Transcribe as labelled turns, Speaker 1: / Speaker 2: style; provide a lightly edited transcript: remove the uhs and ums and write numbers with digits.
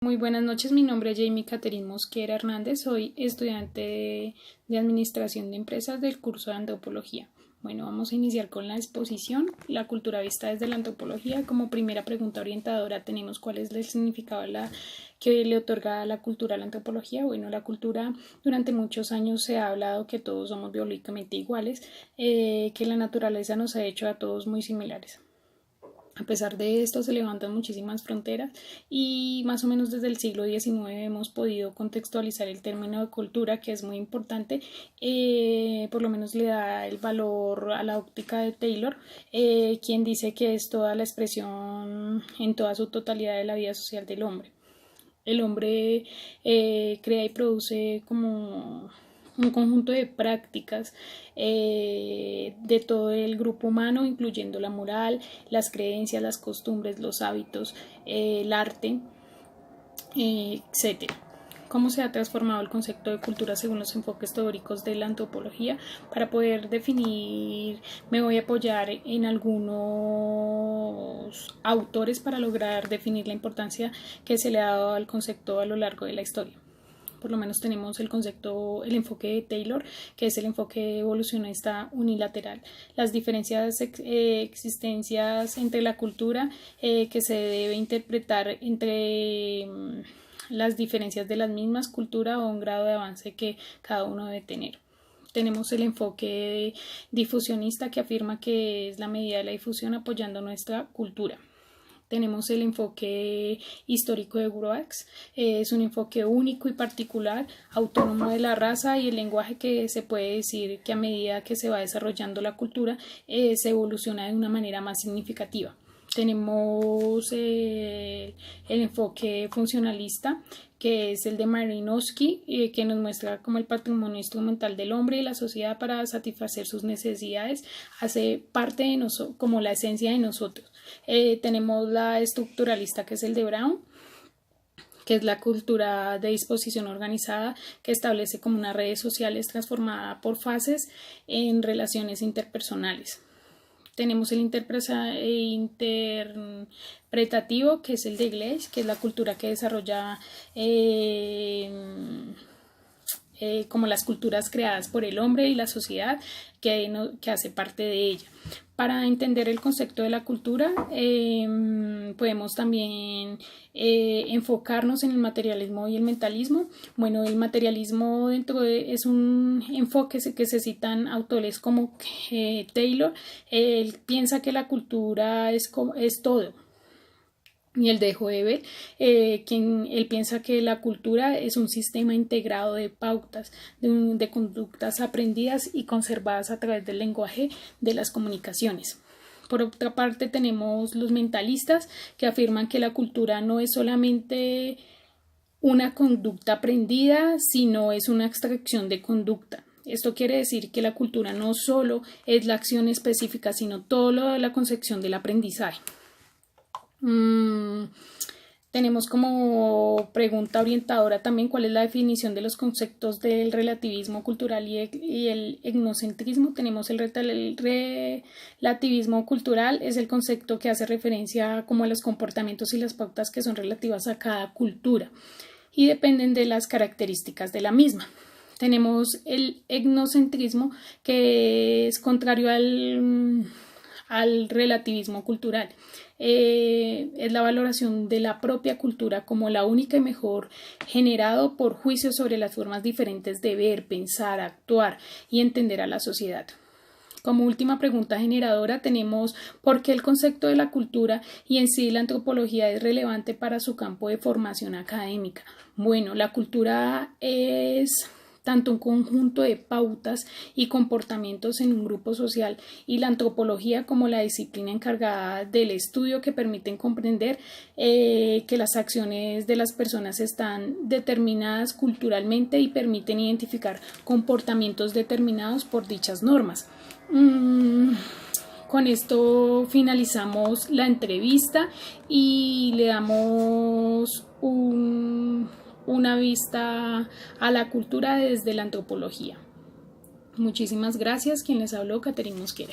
Speaker 1: Muy buenas noches, mi nombre es Jamie Caterine Mosquera Hernández, soy estudiante de Administración de Empresas del curso de Antropología. Bueno, vamos a iniciar con la exposición, la cultura vista desde la antropología. Como primera pregunta orientadora tenemos cuál es el significado que le otorga a la cultura a la antropología. Bueno, la cultura durante muchos años se ha hablado que todos somos biológicamente iguales, que la naturaleza nos ha hecho a todos muy similares. A pesar de esto se levantan muchísimas fronteras y más o menos desde el siglo XIX hemos podido contextualizar el término de cultura, que es muy importante, por lo menos le da el valor a la óptica de Taylor, quien dice que es toda la expresión en toda su totalidad de la vida social del hombre. El hombre crea y produce como un conjunto de prácticas de todo el grupo humano, incluyendo la moral, las creencias, las costumbres, los hábitos, el arte, etc. ¿Cómo se ha transformado el concepto de cultura según los enfoques teóricos de la antropología? Para poder definir, me voy a apoyar en algunos autores para lograr definir la importancia que se le ha dado al concepto a lo largo de la historia. Por lo menos tenemos el enfoque de Taylor, que es el enfoque evolucionista unilateral. Las diferencias existencias entre la cultura que se debe interpretar entre las diferencias de las mismas culturas o un grado de avance que cada uno debe tener. Tenemos el enfoque difusionista, que afirma que es la medida de la difusión apoyando nuestra cultura. Tenemos el enfoque histórico de Groax, es un enfoque único y particular, autónomo de la raza y el lenguaje, que se puede decir que a medida que se va desarrollando la cultura se evoluciona de una manera más significativa. Tenemos el enfoque funcionalista, que es el de Malinowski, que nos muestra como el patrimonio instrumental del hombre y la sociedad para satisfacer sus necesidades hace parte de nosotros, como la esencia de nosotros. Tenemos la estructuralista, que es el de Brown, que es la cultura de disposición organizada, que establece como unas redes sociales transformadas por fases en relaciones interpersonales. Tenemos el interpretativo, que es el de Gleich, que es la cultura que desarrolla como las culturas creadas por el hombre y la sociedad que hace parte de ella. Para entender el concepto de la cultura podemos también enfocarnos en el materialismo y el mentalismo. Bueno, el materialismo es un enfoque que se citan autores como Taylor. Él piensa que la cultura es todo. Y el de Hoebel, quien él piensa que la cultura es un sistema integrado de pautas, de conductas aprendidas y conservadas a través del lenguaje de las comunicaciones. Por otra parte tenemos los mentalistas, que afirman que la cultura no es solamente una conducta aprendida, sino es una abstracción de conducta. Esto quiere decir que la cultura no solo es la acción específica, sino toda la concepción del aprendizaje. Tenemos como pregunta orientadora también cuál es la definición de los conceptos del relativismo cultural y el etnocentrismo. Tenemos el relativismo cultural, es el concepto que hace referencia como a los comportamientos y las pautas que son relativas a cada cultura y dependen de las características de la misma. Tenemos el etnocentrismo, que es contrario al relativismo cultural. Es la valoración de la propia cultura como la única y mejor, generado por juicios sobre las formas diferentes de ver, pensar, actuar y entender a la sociedad. Como última pregunta generadora tenemos ¿por qué el concepto de la cultura y en sí la antropología es relevante para su campo de formación académica? Bueno, la cultura es tanto un conjunto de pautas y comportamientos en un grupo social, y la antropología como la disciplina encargada del estudio que permiten comprender que las acciones de las personas están determinadas culturalmente y permiten identificar comportamientos determinados por dichas normas. Con esto finalizamos la entrevista y le damos una vista a la cultura desde la antropología. Muchísimas gracias. Quien les habló, Caterine Mosquera.